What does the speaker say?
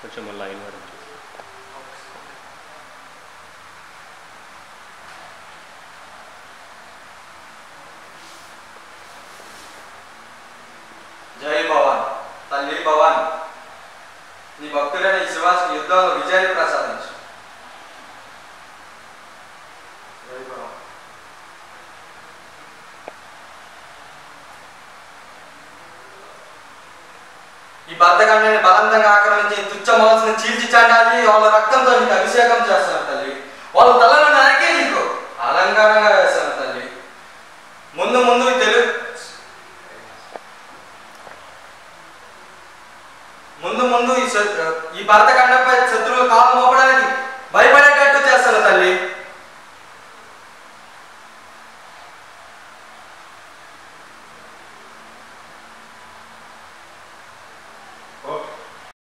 కొంచెం లైన్ వరకు జై భవాన్ తల్లి భవాన్ నీ భక్తుడైన ఈ శివాజీకి యుద్ధంలో విజయాన్ని ప్రసాదించు. జై భవాన్. ఈ బద్ధకాన్ని బలవంతంగా ఆక్రమించి తుచ్చ మనసుని చీల్చి చాండాలి వాళ్ళ రక్తంతో నీకు అభిషేకం చేస్తాను తల్లి. వాళ్ళ తలను నాకే నీకు అలంకారంగా వేస్తాను తల్లి. ముందు ముందు ముందు ఈ భరతకాండ